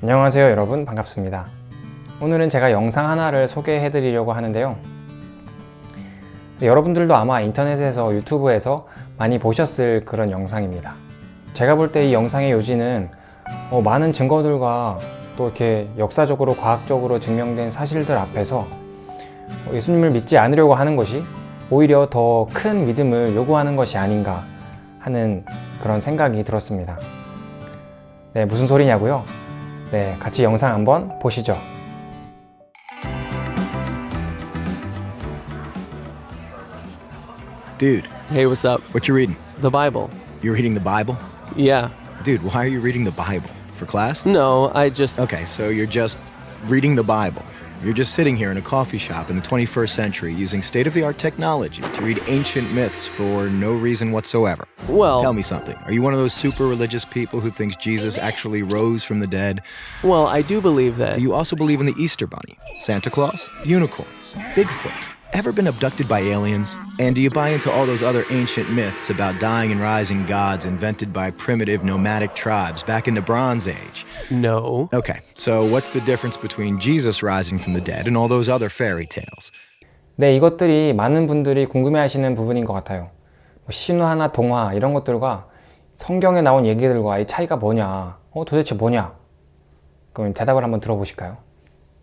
안녕하세요 여러분, 반갑습니다. 오늘은 제가 영상 하나를 소개해 드리려고 하는데요. 여러분들도 아마 인터넷에서 유튜브에서 많이 보셨을 그런 영상입니다. 제가 볼 때 이 영상의 요지는 많은 증거들과 또 이렇게 역사적으로 과학적으로 증명된 사실들 앞에서 예수님을 믿지 않으려고 하는 것이 오히려 더 큰 믿음을 요구하는 것이 아닌가 하는 그런 생각이 들었습니다. 네, 무슨 소리냐고요? 네, 같이 영상 한번 보시죠. Dude, Hey, what's up? what you reading? The Bible. You're reading the Bible? Yeah. Dude, why are you reading the Bible? For class? No, I just... Okay, so you're just reading the Bible. You're just sitting here in a coffee shop in the 21st century using state-of-the-art technology to read ancient myths for no reason whatsoever. Well... Tell me something. Are you one of those super religious people who thinks Jesus actually rose from the dead? Well, I do believe that. Do you also believe in the Easter Bunny, Santa Claus, unicorns, Bigfoot? Ever been abducted by aliens? And do you buy into all those other ancient myths about dying and rising gods invented by primitive nomadic tribes back in the Bronze Age? No. Okay, so what's the difference between Jesus rising from the dead and all those other fairy tales? 네, 이것들이 많은 분들이 궁금해하시는 부분인 것 같아요. 신화나 동화 이런 것들과 성경에 나온 얘기들과 이 차이가 뭐냐? 도대체 뭐냐? 그럼 대답을 한번 들어보실까요?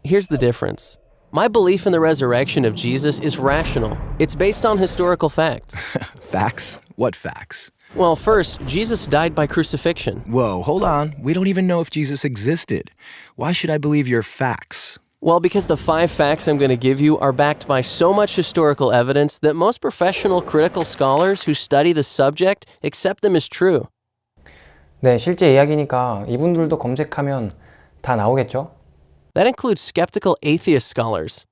Here's the difference. My belief in the resurrection of Jesus is rational. It's based on historical facts. Facts? What facts? Well, first, Jesus died by crucifixion. Whoa, hold on. We don't even know if Jesus existed. Why should I believe your facts? Well, because the 5 facts I'm going to give you are backed by so much historical evidence that most professional critical scholars who study the subject accept them as true. 네, 실제 이야기니까 이분들도 검색하면 다 나오겠죠? That includes skeptical atheist scholars.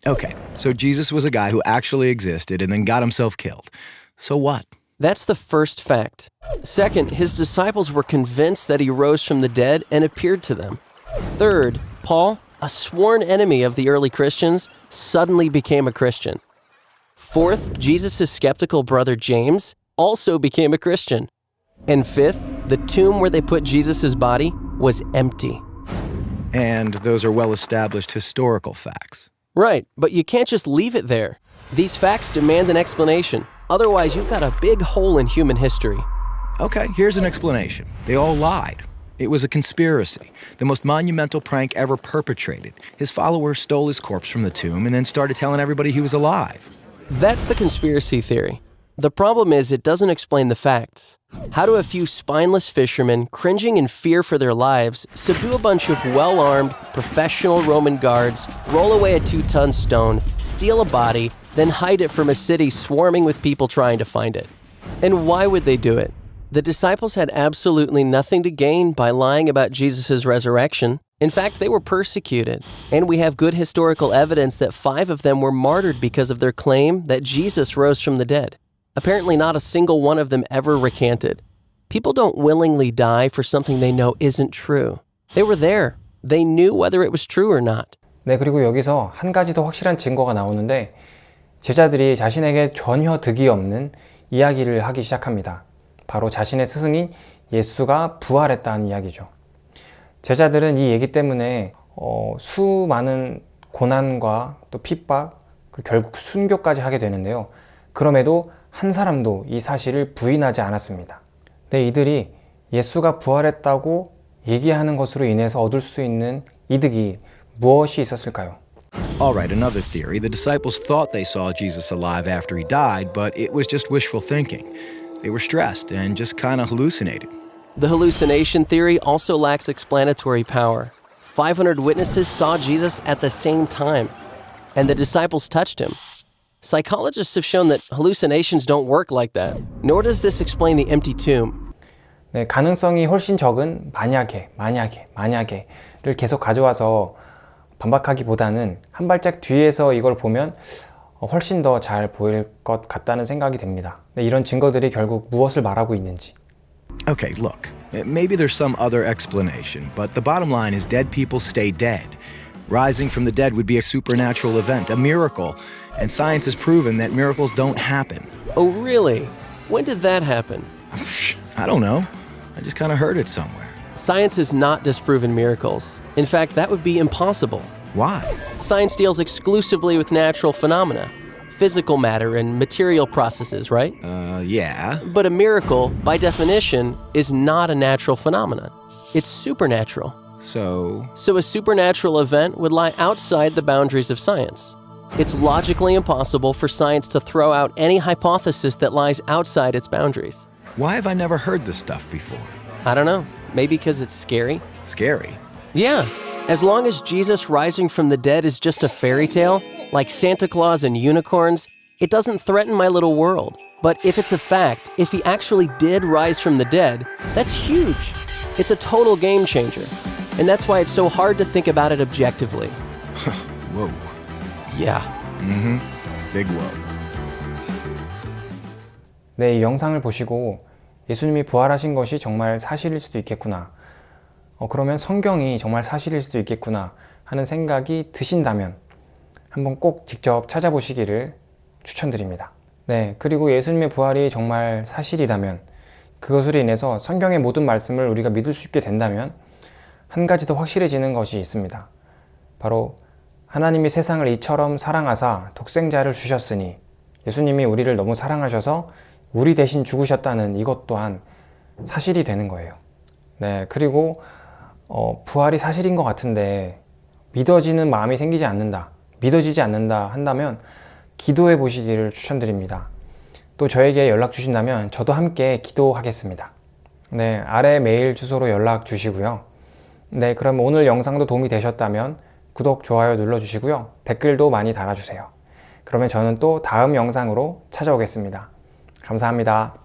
Okay, so Jesus was a guy who actually existed and then got himself killed. So what? That's the first fact. Second, his disciples were convinced that he rose from the dead and appeared to them. Third, Paul, a sworn enemy of the early Christians, suddenly became a Christian. Fourth, Jesus' skeptical brother James also became a Christian. And fifth, the tomb where they put Jesus' body was empty. And those are well-established historical facts. Right, but you can't just leave it there. These facts demand an explanation. Otherwise, you've got a big hole in human history. Okay, here's an explanation. They all lied. It was a conspiracy, the most monumental prank ever perpetrated. His followers stole his corpse from the tomb and then started telling everybody he was alive. That's the conspiracy theory. The problem is it doesn't explain the facts. How do a few spineless fishermen, cringing in fear for their lives, subdue a bunch of well-armed, professional Roman guards, roll away a 2-ton stone, steal a body, then hide it from a city swarming with people trying to find it? And why would they do it? The disciples had absolutely nothing to gain by lying about Jesus' resurrection. In fact, they were persecuted, and we have good historical evidence that 5 of them were martyred because of their claim that Jesus rose from the dead. Apparently not a single one of them ever recanted. People don't willingly die for something they know isn't true. They were there. They knew whether it was true or not. 네, 그리고 여기서 한 가지 더 확실한 증거가 나오는데 제자들이 자신에게 전혀 득이 없는 이야기를 하기 시작합니다. 바로 자신의 스승인 예수가 부활했다는 이야기죠. 제자들은 이 얘기 때문에 수많은 고난과 또 핍박, 결국 순교까지 하게 되는데요. 그럼에도 한 사람도 이 사실을 부인하지 않았습니다. 네, 이들이 예수가 부활했다고 얘기하는 것으로 인해서 얻을 수 있는 이득이 무엇이 있었을까요? All right, another theory. The disciples thought they saw Jesus alive after he died, but it was just wishful thinking. They were stressed and just kind of hallucinated. The hallucination theory also lacks explanatory power. 500 witnesses saw Jesus at the same time, and the disciples touched him. Psychologists have shown that hallucinations don't work like that, nor does this explain the empty tomb. 네, 가능성이 훨씬 적은 만약에를 계속 가져와서 반박하기보다는 한 발짝 뒤에서 이걸 보면 훨씬 더 잘 보일 것 같다는 생각이 듭니다. 네, 이런 증거들이 결국 무엇을 말하고 있는지. Okay, look, maybe there's some other explanation, but the bottom line is dead people stay dead. Rising from the dead would be a supernatural event, a miracle, and science has proven that miracles don't happen. Oh, really? When did that happen? I don't know. I just kind of heard it somewhere. Science has not disproven miracles. In fact, that would be impossible. Why? Science deals exclusively with natural phenomena, physical matter and material processes, right? Yeah. But a miracle, by definition, is not a natural phenomenon. It's supernatural. So, So a supernatural event would lie outside the boundaries of science. It's logically impossible for science to throw out any hypothesis that lies outside its boundaries. why have I never heard this stuff before? I don't know, maybe because it's scary? Scary. Yeah, as long as Jesus rising from the dead is just a fairy tale, like Santa Claus and unicorns, it doesn't threaten my little world. But if it's a fact, if he actually did rise from the dead, that's huge. It's a total game changer. And that's why it's so hard to think about it objectively. Whoa. Yeah. Big whoa. 네, 이 영상을 보시고 예수님이 부활하신 것이 정말 사실일 수도 있겠구나. 그러면 성경이 정말 사실일 수도 있겠구나 하는 생각이 드신다면 한번 꼭 직접 찾아보시기를 추천드립니다. 네, 그리고 예수님의 부활이 정말 사실이라면 그것으로 인해서 성경의 모든 말씀을 우리가 믿을 수 있게 된다면 한 가지 더 확실해지는 것이 있습니다. 바로 하나님이 세상을 이처럼 사랑하사 독생자를 주셨으니 예수님이 우리를 너무 사랑하셔서 우리 대신 죽으셨다는 이것 또한 사실이 되는 거예요. 네, 그리고 부활이 사실인 것 같은데 믿어지는 마음이 생기지 않는다, 믿어지지 않는다 한다면 기도해 보시기를 추천드립니다. 또 저에게 연락 주신다면 저도 함께 기도하겠습니다. 네, 아래 메일 주소로 연락 주시고요. 네, 그럼 오늘 영상도 도움이 되셨다면 구독, 좋아요 눌러주시고요. 댓글도 많이 달아주세요. 그러면 저는 또 다음 영상으로 찾아오겠습니다. 감사합니다.